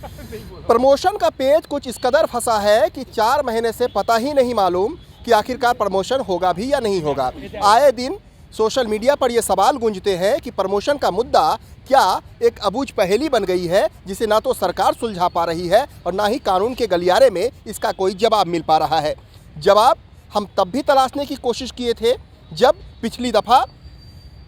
Promotion का पेच कुछ इस कदर फंसा है कि 4 महीने से पता ही नहीं मालूम कि आखिरकार प्रमोशन होगा भी या नहीं होगा। आए दिन सोशल मीडिया पर ये सवाल गूंजते हैं कि प्रमोशन का मुद्दा क्या एक अबूझ पहेली बन गई है, जिसे ना तो सरकार सुलझा पा रही है और ना ही कानून के गलियारे में इसका कोई जवाब मिल पा रहा है। जवाब हम तब भी तलाशने की कोशिश किए थे जब पिछली दफ़ा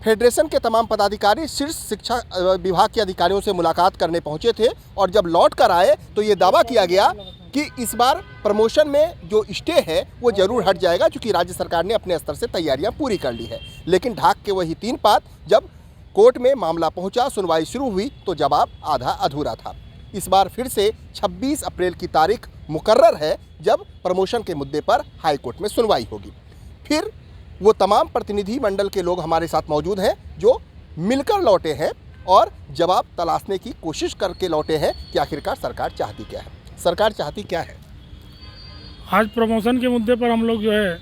फेडरेशन के तमाम पदाधिकारी शीर्ष शिक्षा विभाग के अधिकारियों से मुलाकात करने पहुंचे थे, और जब लौट कर आए तो ये दावा किया गया कि इस बार प्रमोशन में जो स्टे है वो जरूर हट जाएगा, क्योंकि राज्य सरकार ने अपने स्तर से तैयारियां पूरी कर ली है। लेकिन ढाक के वही 3 पात जब कोर्ट में मामला पहुंचा, सुनवाई शुरू हुई तो जवाब आधा अधूरा था। इस बार फिर से 26 अप्रैल की तारीख मुकर्रर है जब प्रमोशन के मुद्दे पर हाईकोर्ट में सुनवाई होगी। फिर वो तमाम प्रतिनिधि मंडल के लोग हमारे साथ मौजूद हैं जो मिलकर लौटे हैं और जवाब तलाशने की कोशिश करके लौटे हैं कि आखिरकार सरकार चाहती क्या है। सरकार चाहती क्या है? आज प्रमोशन के मुद्दे पर हम लोग जो है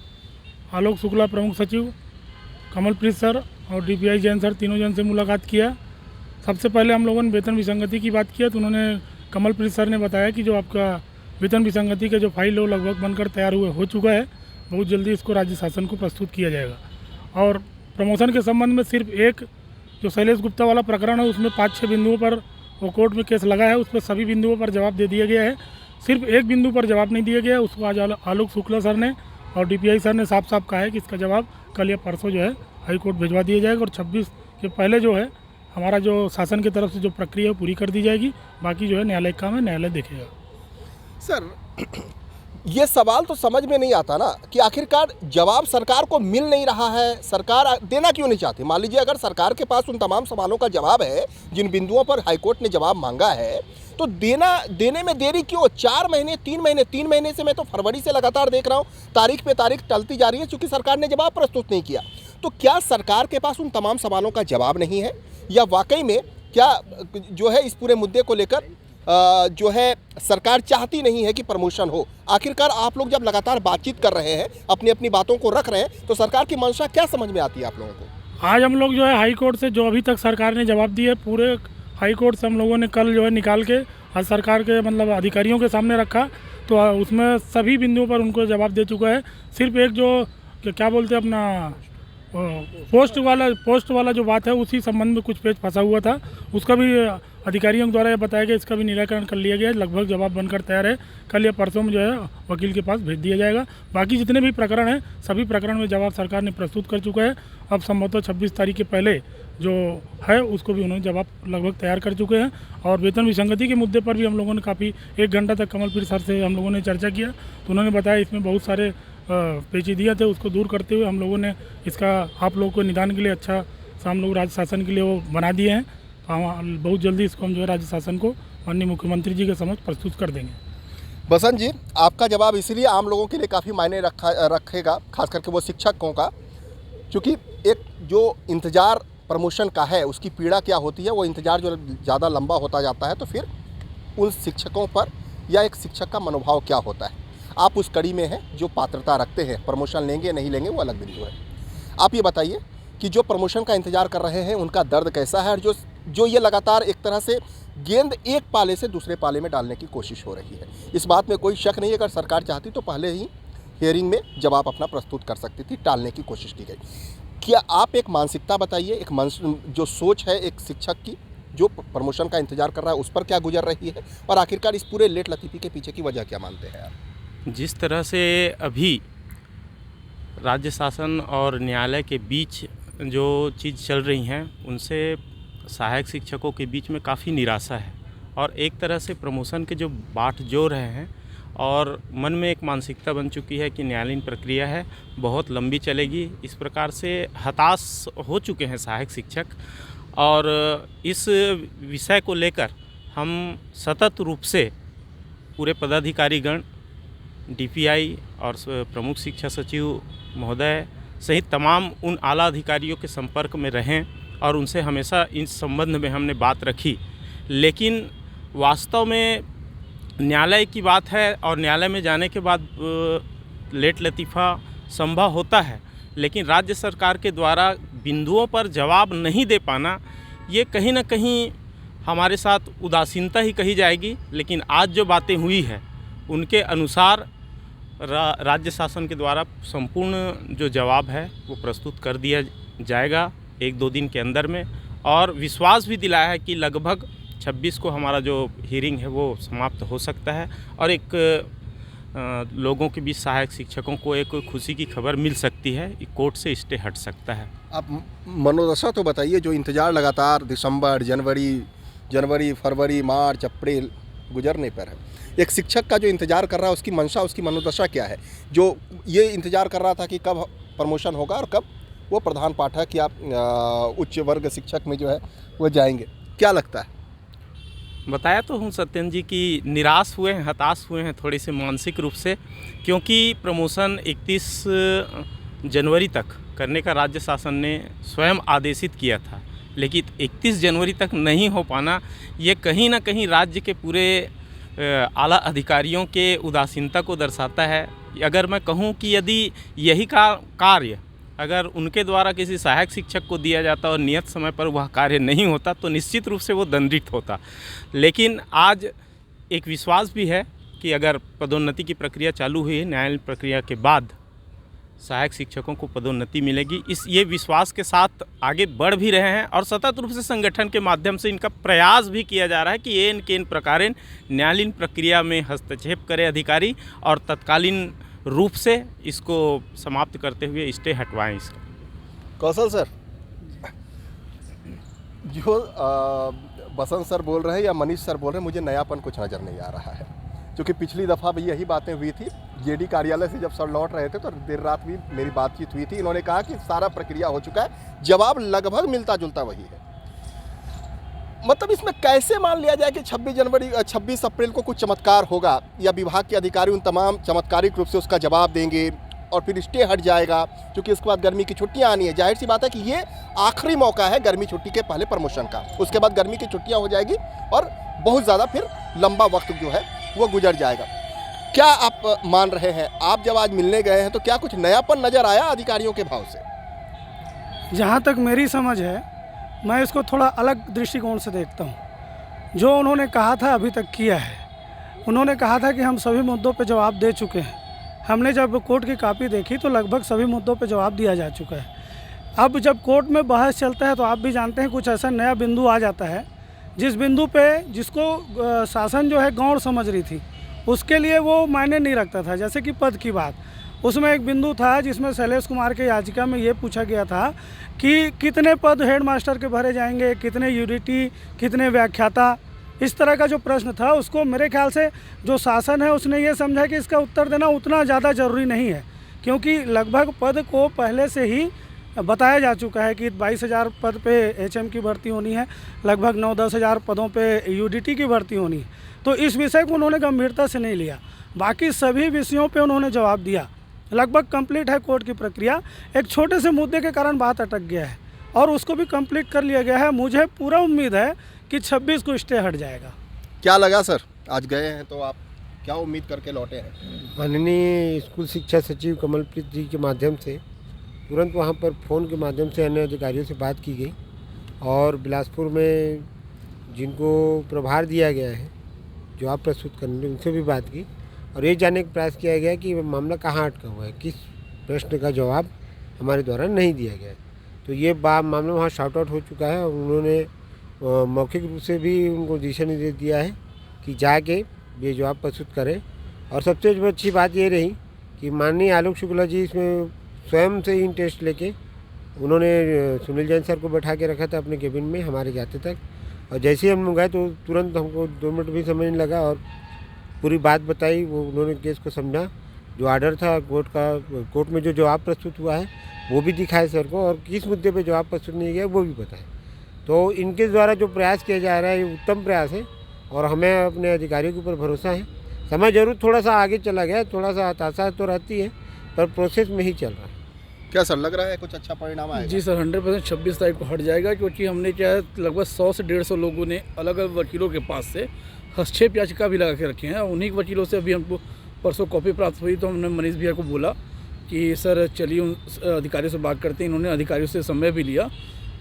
आलोक शुक्ला प्रमुख सचिव, कमलप्रीत सर और डीपीआई जैन सर, तीनों जन से मुलाकात किया। सबसे पहले हम लोगों ने वेतन विसंगति की बात किया तो उन्होंने, कमलप्रीत सर ने बताया कि जो आपका वेतन विसंगति का जो फाइल है लगभग बनकर तैयार हो चुका है, बहुत जल्दी इसको राज्य शासन को प्रस्तुत किया जाएगा। और प्रमोशन के संबंध में सिर्फ एक जो शैलेश गुप्ता वाला प्रकरण है उसमें 5-6 बिंदुओं पर वो कोर्ट में केस लगा है, उस पर सभी बिंदुओं पर जवाब दे दिया गया है। सिर्फ एक बिंदु पर जवाब नहीं दिया गया है, उसको आज आलोक शुक्ला सर ने और डीपीआई सर ने साफ साफ कहा है कि इसका जवाब कल या परसों जो है हाई कोर्ट भिजवा दिया जाएगा और 26 के पहले जो है हमारा जो शासन की तरफ से जो प्रक्रिया है पूरी कर दी जाएगी। बाकी जो है न्यायालय का काम है, न्यायालय देखेगा। सर, ये सवाल तो समझ में नहीं आता ना कि आखिरकार जवाब सरकार को मिल नहीं रहा है, सरकार देना क्यों नहीं चाहती? मान लीजिए अगर सरकार के पास उन तमाम सवालों का जवाब है जिन बिंदुओं पर हाईकोर्ट ने जवाब मांगा है, तो देने में देरी क्यों? 4 महीने, 3 महीने से मैं तो फरवरी से लगातार देख रहा हूँ तारीख पे तारीख टलती जा रही है, क्योंकि सरकार ने जवाब प्रस्तुत नहीं किया। तो क्या सरकार के पास उन तमाम सवालों का जवाब नहीं है, या वाकई में क्या जो है इस पूरे मुद्दे को लेकर जो है सरकार चाहती नहीं है कि प्रमोशन हो? आखिरकार आप लोग जब लगातार बातचीत कर रहे हैं, अपनी अपनी बातों को रख रहे हैं, तो सरकार की मंशा क्या समझ में आती है आप लोगों को? आज हम लोग जो है हाई कोर्ट से जो अभी तक सरकार ने जवाब दिए, पूरे हाई कोर्ट से हम लोगों ने कल जो है निकाल के आज सरकार के मतलब अधिकारियों के सामने रखा, तो उसमें सभी बिंदुओं पर उनको जवाब दे चुका है। सिर्फ एक जो क्या बोलते हैं अपना पोस्ट वाला जो बात है उसी संबंध में कुछ पेच फंसा हुआ था, उसका भी अधिकारियों द्वारा ये बताया गया, इसका भी निराकरण कर लिया गया है। लगभग जवाब बनकर तैयार है, कल या परसों में जो है वकील के पास भेज दिया जाएगा। बाकी जितने भी प्रकरण हैं सभी प्रकरण में जवाब सरकार ने प्रस्तुत कर चुका है। अब संभवतः 26 तारीख के पहले जो है उसको भी उन्होंने जवाब लगभग तैयार कर चुके हैं। और वेतन विसंगति के मुद्दे पर भी हम लोगों ने काफ़ी 1 घंटा तक कमलप्रीत सर से हम लोगों ने चर्चा किया, तो उन्होंने बताया इसमें बहुत सारे पेचीदियाँ थे, उसको दूर करते हुए हम लोगों ने इसका आप लोगों को निदान के लिए अच्छा सा हम लोग राज्य शासन के लिए वो बना दिए हैं। हम बहुत जल्दी इसको हम जो है राज्य शासन को माननीय मुख्यमंत्री जी के समक्ष प्रस्तुत कर देंगे। बसंत जी, आपका जवाब इसलिए आम लोगों के लिए काफ़ी मायने रखेगा, खास करके वो शिक्षकों का, क्योंकि एक जो इंतज़ार प्रमोशन का है उसकी पीड़ा क्या होती है, वो इंतज़ार जो ज़्यादा लंबा होता जाता है तो फिर उन शिक्षकों पर या एक शिक्षक का मनोभाव क्या होता है। आप उस कड़ी में हैं जो पात्रता रखते हैं, प्रमोशन लेंगे नहीं लेंगे वो अलग बिंदु है। आप ये बताइए कि जो प्रमोशन का इंतज़ार कर रहे हैं उनका दर्द कैसा है, और जो ये लगातार एक तरह से गेंद एक पाले से दूसरे पाले में डालने की कोशिश हो रही है। इस बात में कोई शक नहीं है, अगर सरकार चाहती तो पहले ही हियरिंग में जवाब अपना प्रस्तुत कर सकती थी, टालने की कोशिश की गई। क्या आप एक मानसिकता बताइए, एक जो सोच है एक शिक्षक की जो प्रमोशन का इंतज़ार कर रहा है उस पर क्या गुजर रही है, और आखिरकार इस पूरे लेट लतीफ़ी के पीछे की वजह क्या मानते हैं आप? जिस तरह से अभी राज्य शासन और न्यायालय के बीच जो चीज़ चल रही हैं उनसे सहायक शिक्षकों के बीच में काफ़ी निराशा है, और एक तरह से प्रमोशन के जो बाट जो रहे हैं और मन में एक मानसिकता बन चुकी है कि न्यायालयीन प्रक्रिया है, बहुत लंबी चलेगी। इस प्रकार से हताश हो चुके हैं सहायक शिक्षक, और इस विषय को लेकर हम सतत रूप से पूरे पदाधिकारीगण, डीपीआई और प्रमुख शिक्षा सचिव महोदय सहित तमाम उन आला अधिकारियों के संपर्क में रहें और उनसे हमेशा इस संबंध में हमने बात रखी। लेकिन वास्तव में न्यायालय की बात है और न्यायालय में जाने के बाद लेट लतीफ़ा संभव होता है, लेकिन राज्य सरकार के द्वारा बिंदुओं पर जवाब नहीं दे पाना ये कहीं ना कहीं हमारे साथ उदासीनता ही कही जाएगी, लेकिन आज जो बातें हुई है उनके अनुसार राज्य शासन के द्वारा संपूर्ण जो जवाब है वो प्रस्तुत कर दिया जाएगा 1-2 दिन के अंदर में। और विश्वास भी दिलाया है कि लगभग 26 को हमारा जो हियरिंग है वो समाप्त हो सकता है और एक लोगों के बीच सहायक शिक्षकों को एक खुशी की खबर मिल सकती है, कोर्ट से स्टे हट सकता है। आप मनोदशा तो बताइए, जो इंतज़ार लगातार दिसंबर, जनवरी, फरवरी, मार्च, अप्रैल गुजरने पर है, एक शिक्षक का जो इंतज़ार कर रहा है उसकी मंशा, उसकी मनोदशा क्या है? जो ये इंतज़ार कर रहा था कि कब प्रमोशन होगा और कब वो प्रधान पाठक या उच्च वर्ग शिक्षक में जो है वो जाएंगे, क्या लगता है? बताया तो हूँ सत्यन जी कि निराश हुए हैं, हताश हुए हैं थोड़े से मानसिक रूप से, क्योंकि प्रमोशन 31 जनवरी तक करने का राज्य शासन ने स्वयं आदेशित किया था, लेकिन 31 जनवरी तक नहीं हो पाना ये कहीं ना कहीं राज्य के पूरे आला अधिकारियों के उदासीनता को दर्शाता है। अगर मैं कहूँ कि यदि यही कार्य अगर उनके द्वारा किसी सहायक शिक्षक को दिया जाता और नियत समय पर वह कार्य नहीं होता तो निश्चित रूप से वो दंडित होता। लेकिन आज एक विश्वास भी है कि अगर पदोन्नति की प्रक्रिया चालू हुई है, न्यायालयीन प्रक्रिया के बाद सहायक शिक्षकों को पदोन्नति मिलेगी, ये विश्वास के साथ आगे बढ़ भी रहे हैं और सतत रूप से संगठन के माध्यम से इनका प्रयास भी किया जा रहा है कि एन केन प्रकारेण न्यायालयीन प्रक्रिया में हस्तक्षेप करे अधिकारी और तत्कालीन रूप से इसको समाप्त करते हुए स्टे हटवाएं इसका। कौशल सर, जो बसंत सर बोल रहे हैं या मनीष सर बोल रहे हैं, मुझे नयापन कुछ नज़र नहीं आ रहा है, क्योंकि पिछली दफ़ा भी यही बातें हुई थी। जेडी कार्यालय से जब सर लौट रहे थे तो देर रात भी मेरी बातचीत हुई थी, इन्होंने कहा कि सारा प्रक्रिया हो चुका है, जवाब लगभग मिलता जुलता वही है। मतलब इसमें कैसे मान लिया जाए कि 26 अप्रैल को कुछ चमत्कार होगा या विभाग के अधिकारी उन तमाम चमत्कारिक रूप से उसका जवाब देंगे और फिर स्टे हट जाएगा, क्योंकि इसके बाद गर्मी की छुट्टियां आनी है। जाहिर सी बात है कि ये आखिरी मौका है गर्मी छुट्टी के पहले प्रमोशन का, उसके बाद गर्मी की छुट्टियां हो जाएगी और बहुत ज़्यादा फिर लंबा वक्त जो है वो गुजर जाएगा। क्या आप मान रहे हैं, आप जब आज मिलने गए हैं तो क्या कुछ नयापन नज़र आया अधिकारियों के भाव से? जहाँ तक मेरी समझ है, मैं इसको थोड़ा अलग दृष्टिकोण से देखता हूँ। जो उन्होंने कहा था अभी तक किया है। उन्होंने कहा था कि हम सभी मुद्दों पे जवाब दे चुके हैं। हमने जब कोर्ट की कॉपी देखी तो लगभग सभी मुद्दों पे जवाब दिया जा चुका है। अब जब कोर्ट में बहस चलता है तो आप भी जानते हैं कुछ ऐसा नया बिंदु आ जाता है जिस बिंदु पे जिसको शासन जो है गौर समझ रही थी उसके लिए वो मायने नहीं रखता था। जैसे कि पद की बात, उसमें एक बिंदु था जिसमें शैलेश कुमार के याचिका में ये पूछा गया था कि कितने पद हेडमास्टर के भरे जाएंगे, कितने यूडीटी, कितने व्याख्याता, इस तरह का जो प्रश्न था उसको मेरे ख्याल से जो शासन है उसने ये समझा कि इसका उत्तर देना उतना ज़्यादा ज़रूरी नहीं है, क्योंकि लगभग पद को पहले से ही बताया जा चुका है कि 22,000 पद पे एचएम की भर्ती होनी है, लगभग 9-10 हज़ार पदों पे यूडीटी की भर्ती होनी है। तो इस विषय को उन्होंने गंभीरता से नहीं लिया। बाकी सभी विषयों पे उन्होंने जवाब दिया। लगभग कंप्लीट है कोर्ट की प्रक्रिया। एक छोटे से मुद्दे के कारण बात अटक गया है और उसको भी कंप्लीट कर लिया गया है। मुझे पूरा उम्मीद है कि 26 को स्टे हट जाएगा। क्या लगा सर, आज गए हैं तो आप क्या उम्मीद करके लौटे हैं? माननीय स्कूल शिक्षा सचिव कमलप्रीत जी के माध्यम से तुरंत वहाँ पर फ़ोन के माध्यम से अन्य अधिकारियों से बात की गई और बिलासपुर में जिनको प्रभार दिया गया है जवाब प्रस्तुत करने, उनसे भी बात की और ये जानने का प्रयास किया गया कि मामला कहाँ अटका हुआ है, किस प्रश्न का जवाब हमारे द्वारा नहीं दिया गया है। तो ये मामला वहाँ शॉर्ट आउट हो चुका है और उन्होंने मौखिक रूप से भी उनको दिशा निर्देश दिया है कि जाके ये जवाब प्रस्तुत करें। और सबसे अच्छी बात ये रही कि माननीय आलोक शुक्ला जी इसमें स्वयं से इन टेस्ट लेके उन्होंने सुनील जैन सर को बैठा के रखा था अपने केबिन में हमारे जाते तक, और जैसे ही हम गए तो तुरंत हमको 2 मिनट भी समझ नहीं लगा और पूरी बात बताई। वो उन्होंने केस को समझा, जो ऑर्डर था कोर्ट में जो जवाब प्रस्तुत हुआ है वो भी दिखाए सर को और किस मुद्दे पे जवाब प्रस्तुत नहीं किया वो भी बताए। तो इनके द्वारा जो प्रयास किया जा रहा है ये उत्तम प्रयास है और हमें अपने अधिकारियों के ऊपर भरोसा है। समय जरूर थोड़ा सा आगे चला गया, थोड़ा सा हताशा तो रहती है पर प्रोसेस में ही चल रहा है। क्या सर लग रहा है कुछ अच्छा परिणाम आएगा? जी सर, 100% 26 तारीख को हट जाएगा, क्योंकि हमने क्या है लगभग 100 से 150 लोगों ने अलग अलग वकीलों के पास से हस्तक्षेप याचिका भी लगा के रखे हैं। उन्हीं वकीलों से अभी हमको परसों कॉपी प्राप्त हुई तो हमने मनीष भैया को बोला कि सर चलिए उन अधिकारियों से बात करते हैं। इन्होंने अधिकारियों से समय भी लिया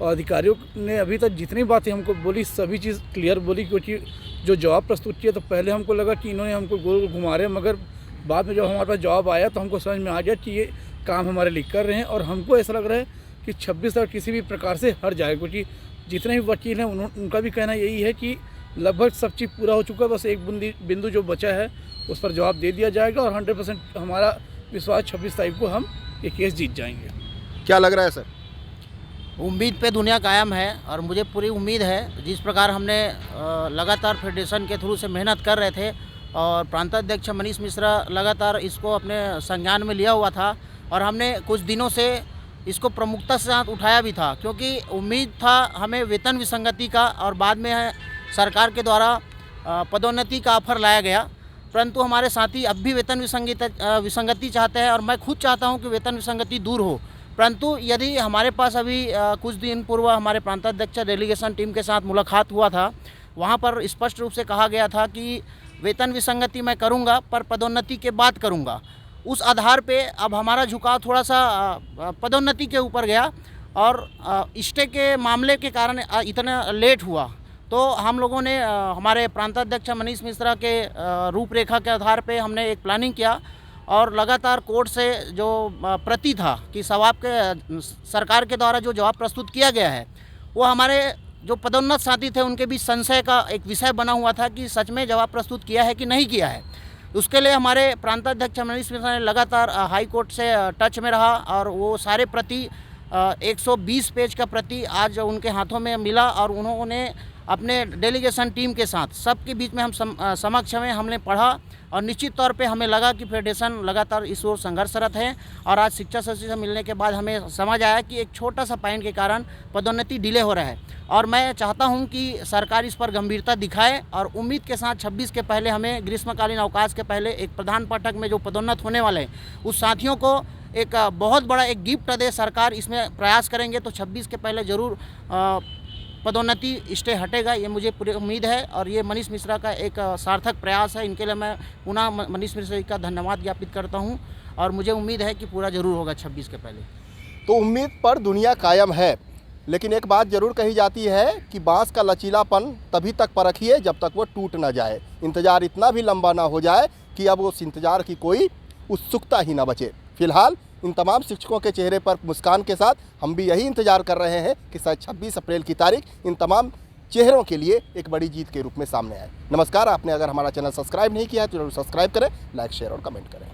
और अधिकारियों ने अभी तक जितनी बातें हमको बोली सभी चीज़ क्लियर बोली, क्योंकि जो जवाब प्रस्तुत किया तो पहले हमको लगा कि इन्होंने हमको गोल घुमा रहे हैं, मगर बाद में जब हमारे पास जवाब आया तो हमको समझ में आ गया कि ये काम हमारे लिए कर रहे हैं। और हमको ऐसा लग रहा है कि 26 तक किसी भी प्रकार से हट जाए, क्योंकि जितने भी वकील हैं उनका भी कहना यही है कि लगभग सब चीज़ पूरा हो चुका है, बस एक बिंदु जो बचा है उस पर जवाब दे दिया जाएगा और 100% हमारा विश्वास 26 तारीख को हम ये केस जीत जाएंगे। क्या लग रहा है सर? उम्मीद पे दुनिया कायम है और मुझे पूरी उम्मीद है, जिस प्रकार हमने लगातार फेडरेशन के थ्रू से मेहनत कर रहे थे और प्रांताध्यक्ष मनीष मिश्रा लगातार इसको अपने संज्ञान में लिया हुआ था और हमने कुछ दिनों से इसको प्रमुखता से साथ उठाया भी था, क्योंकि उम्मीद था हमें वेतन विसंगति का और बाद में सरकार के द्वारा पदोन्नति का ऑफर लाया गया, परंतु हमारे साथी अब भी वेतन विसंगति चाहते हैं और मैं खुद चाहता हूं कि वेतन विसंगति दूर हो। परंतु यदि हमारे पास अभी कुछ दिन पूर्व हमारे प्रांताध्यक्ष डेलीगेशन टीम के साथ मुलाकात हुआ था, वहां पर स्पष्ट रूप से कहा गया था कि वेतन विसंगति मैं करूंगा पर पदोन्नति के बाद करूंगा। उस आधार पे अब हमारा झुकाव थोड़ा सा पदोन्नति के ऊपर गया और स्टे के मामले के कारण इतना लेट हुआ, तो हम लोगों ने हमारे प्रांताध्यक्ष मनीष मिश्रा के रूपरेखा के आधार पे हमने एक प्लानिंग किया और लगातार कोर्ट से जो प्रति था कि सवाब के सरकार के द्वारा जो जवाब प्रस्तुत किया गया है वो हमारे जो पदोन्नत साथी थे उनके बीच संशय का एक विषय बना हुआ था कि सच में जवाब प्रस्तुत किया है कि नहीं किया है। उसके लिए हमारे प्रांताध्यक्ष मनीष मिश्रा ने लगातार हाई कोर्ट से टच में रहा और वो सारे प्रति 120 पेज का प्रति आज उनके हाथों में मिला और उन्होंने अपने डेलीगेशन टीम के साथ सबके बीच में हम समक्ष में हमने पढ़ा और निश्चित तौर पे हमें लगा कि फेडरेशन लगातार इस ओर संघर्षरत है। और आज शिक्षा सचिव से मिलने के बाद हमें समझ आया कि एक छोटा सा पॉइंट के कारण पदोन्नति डिले हो रहा है और मैं चाहता हूं कि सरकार इस पर गंभीरता दिखाए और उम्मीद के साथ 26 के पहले हमें ग्रीष्मकालीन अवकाश के पहले एक प्रधान पाठक में जो पदोन्नत होने वाले हैं उस साथियों को एक बहुत बड़ा एक गिफ्ट दे सरकार, इसमें प्रयास करेंगे तो 26 के पहले ज़रूर पदोन्नति स्टे हटेगा, ये मुझे पूरी उम्मीद है। और ये मनीष मिश्रा का एक सार्थक प्रयास है, इनके लिए मैं पुनः मनीष मिश्रा जी का धन्यवाद ज्ञापित करता हूँ और मुझे उम्मीद है कि पूरा ज़रूर होगा 26 के पहले। तो उम्मीद पर दुनिया कायम है, लेकिन एक बात ज़रूर कही जाती है कि बांस का लचीलापन तभी तक परखिए जब तक वो टूट ना जाए। इंतज़ार इतना भी लंबा ना हो जाए कि अब उस इंतज़ार की कोई उत्सुकता ही ना बचे। फिलहाल इन तमाम शिक्षकों के चेहरे पर मुस्कान के साथ हम भी यही इंतजार कर रहे हैं कि शायद 26 अप्रैल की तारीख इन तमाम चेहरों के लिए एक बड़ी जीत के रूप में सामने आए। नमस्कार, आपने अगर हमारा चैनल सब्सक्राइब नहीं किया है तो जरूर सब्सक्राइब करें, लाइक शेयर और कमेंट करें।